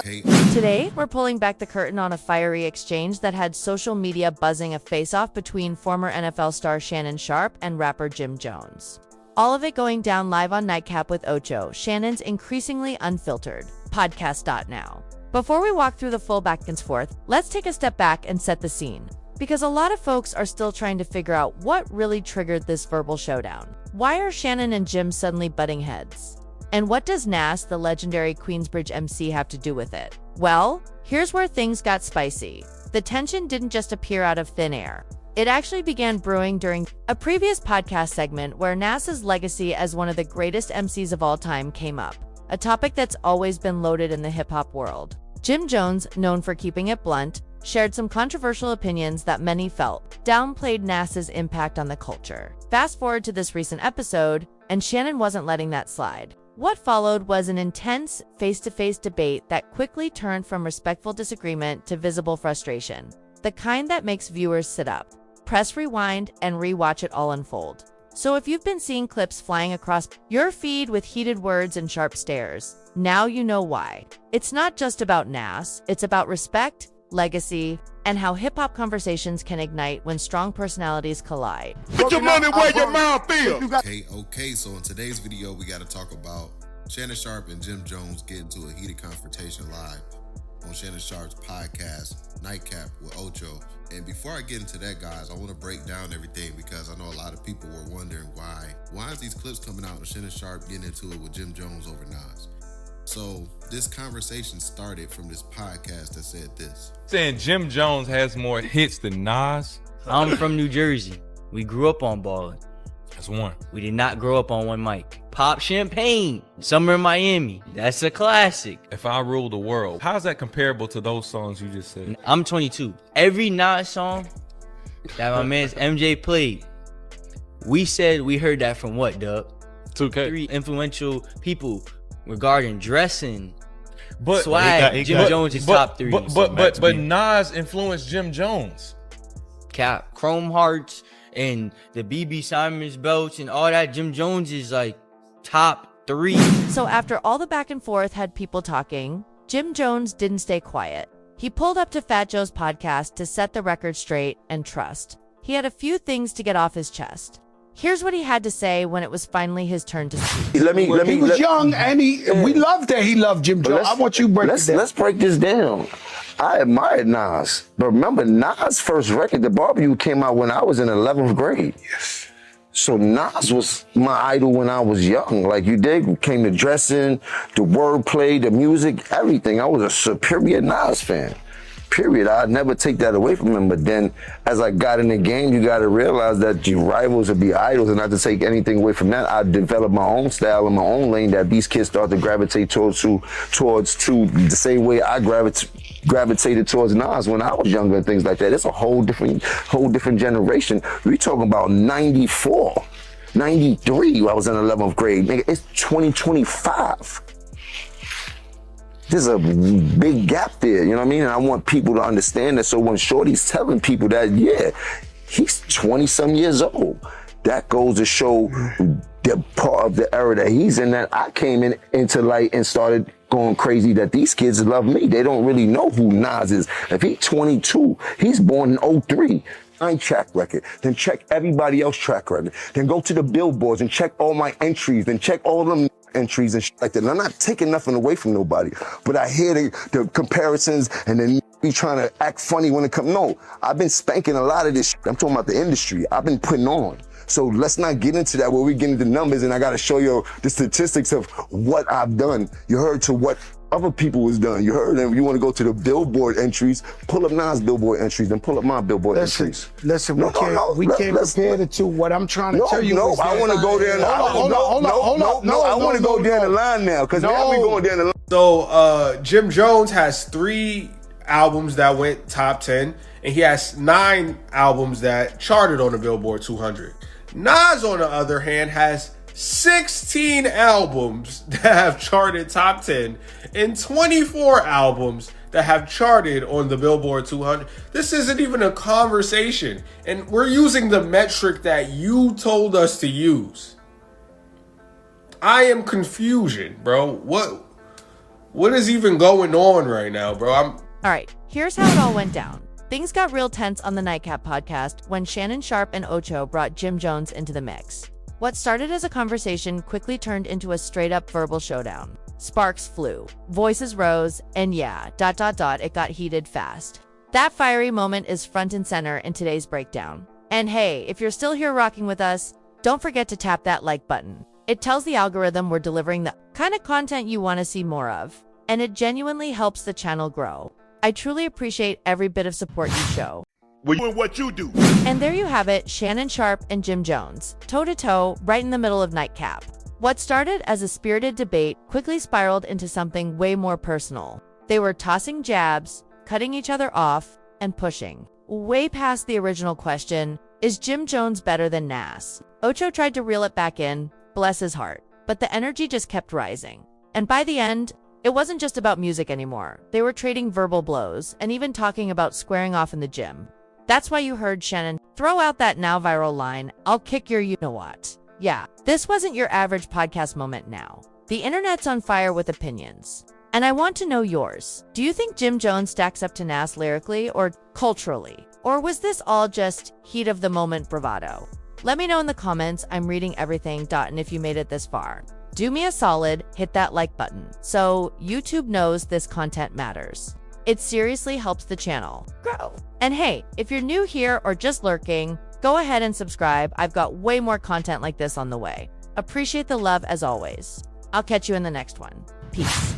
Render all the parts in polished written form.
Today, we're pulling back the curtain on a fiery exchange that had social media buzzing, a face-off between former NFL star Shannon Sharpe and rapper Jim Jones. All of it going down live on Nightcap with Ocho, Shannon's increasingly unfiltered podcast. Now, before we walk through the full back and forth, let's take a step back and set the scene. Because a lot of folks are still trying to figure out what really triggered this verbal showdown. Why are Shannon and Jim suddenly butting heads? And what does Nas, the legendary Queensbridge MC, have to do with it? Well, here's where things got spicy. The tension didn't just appear out of thin air. It actually began brewing during a previous podcast segment where Nas's legacy as one of the greatest MCs of all time came up, a topic that's always been loaded in the hip-hop world. Jim Jones, known for keeping it blunt, shared some controversial opinions that many felt downplayed Nas's impact on the culture. Fast forward to this recent episode, and Shannon wasn't letting that slide. What followed was an intense, face-to-face debate that quickly turned from respectful disagreement to visible frustration, the kind that makes viewers sit up, press rewind, and rewatch it all unfold. So if you've been seeing clips flying across your feed with heated words and sharp stares, now you know why. It's not just about Nas, it's about respect, legacy, and how hip-hop conversations can ignite when strong personalities collide. Put your money where your mouth is. Okay, so in today's video, we got to talk about Shannon Sharpe and Jim Jones getting into a heated confrontation live on Shannon Sharpe's podcast, Nightcap with Ocho. And before I get into that, guys, I want to break down everything because I know a lot of people were wondering why is these clips coming out of Shannon Sharpe getting into it with Jim Jones over Nas? So this conversation started from this podcast that said this. Saying Jim Jones has more hits than Nas? I'm from New Jersey. We grew up on ballin'. That's one. We did not grow up on one mic. Pop Champagne, Summer in Miami. That's a classic. If I Rule the World. How's that comparable to those songs you just said? I'm 22. Every Nas song that my man's MJ played, we said we heard that from what, Doug? 2K. 3 influential people regarding dressing, but swag. Jim Jones is top 3. But Nas influenced Jim Jones. Cap, Chrome Hearts and the BB Simons belts and all that. Jim Jones is like top 3. So after all the back and forth had people talking, Jim Jones didn't stay quiet. He pulled up to Fat Joe's podcast to set the record straight and trust. He had a few things to get off his chest. Here's what he had to say when it was finally his turn to speak. He was young, and we loved that he loved Jim Jones. I want you to break it down. Let's break this down. I admired Nas, but remember Nas' first record, The Barbecue, came out when I was in 11th grade. Yes. So Nas was my idol when I was young. Like you did, came to dressing, the wordplay, the music, everything. I was a superior Nas fan. Period. I'd never take that away from him. But then as I got in the game, you got to realize that your rivals would be idols, and not to take anything away from that. I developed my own style and my own lane that these kids start to gravitate towards the same way I gravitated towards Nas when I was younger and things like that. It's a whole different generation. We talking about 94, 93. I was in 11th grade. Nigga, it's 2025. There's a big gap there, you know what I mean? And I want people to understand that. So when Shorty's telling people that, yeah, he's 20-some years old, that goes to show the part of the era that he's in, that I came into light and started going crazy, that these kids love me. They don't really know who Nas is. If he's 22, he's born in 03. Track record, then check everybody else's track record, then go to the billboards and check all my entries, then check all them entries and shit like that. And I'm not taking nothing away from nobody, but I hear the comparisons and then be trying to act funny when it comes. No, I've been spanking a lot of this shit. I'm talking about the industry. I've been putting on. So let's not get into that where we get into numbers and I got to show you the statistics of what I've done. You heard to what other people was done. You heard them. You want to go to the billboard entries, pull up Nas billboard entries, then pull up my billboard entries. Listen, we can't compare the two. What I'm trying to tell you is I want to go there. Hold on. I want to go down the line now because now we going down the line. So Jim Jones has 3 albums that went top 10, and he has 9 albums that charted on the Billboard 200. Nas, on the other hand, has 16 albums that have charted top 10 and 24 albums that have charted on the Billboard 200. This isn't even a conversation, and we're using the metric that you told us to use. I am confusion, bro. What is even going on right now, bro? All right, here's how it all went down. Things got real tense on the Nightcap podcast when Shannon Sharpe and Ocho brought Jim Jones into the mix. What started as a conversation quickly turned into a straight-up verbal showdown. Sparks flew, voices rose, and yeah, it got heated fast. That fiery moment is front and center in today's breakdown. And hey, if you're still here rocking with us, don't forget to tap that like button. It tells the algorithm we're delivering the kind of content you want to see more of, and it genuinely helps the channel grow. I truly appreciate every bit of support you show. We're doing what you do. And there you have it, Shannon Sharpe and Jim Jones, toe-to-toe, right in the middle of Nightcap. What started as a spirited debate quickly spiraled into something way more personal. They were tossing jabs, cutting each other off, and pushing way past the original question, is Jim Jones better than Nas? Ocho tried to reel it back in, bless his heart, but the energy just kept rising. And by the end, it wasn't just about music anymore. They were trading verbal blows and even talking about squaring off in the gym. That's why you heard Shannon throw out that now viral line, "I'll kick your you-know-what." Yeah, this wasn't your average podcast moment now. The internet's on fire with opinions. And I want to know yours. Do you think Jim Jones stacks up to Nas lyrically or culturally? Or was this all just heat of the moment bravado? Let me know in the comments. I'm reading everything. And if you made it this far, do me a solid, hit that like button so YouTube knows this content matters. It seriously helps the channel grow. And hey, if you're new here or just lurking, go ahead and subscribe. I've got way more content like this on the way. Appreciate the love as always. I'll catch you in the next one. Peace.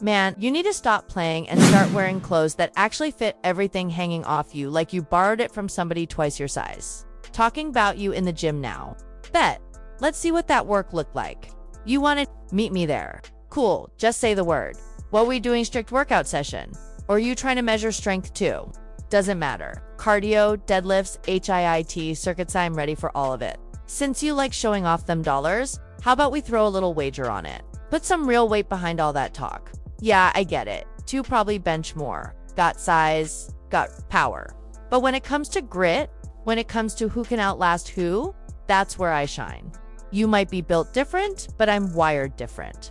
Man, you need to stop playing and start wearing clothes that actually fit everything hanging off you like you borrowed it from somebody twice your size. Talking about you in the gym now. Bet. Let's see what that work looked like. You want to meet me there? Cool, just say the word. What we doing, strict workout session? Or are you trying to measure strength too? Doesn't matter. Cardio, deadlifts, HIIT, circuits, I'm ready for all of it. Since you like showing off them dollars, how about we throw a little wager on it? Put some real weight behind all that talk. Yeah, I get it. 2 probably bench more. Got size, got power. But when it comes to grit, when it comes to who can outlast who, that's where I shine. You might be built different, but I'm wired different.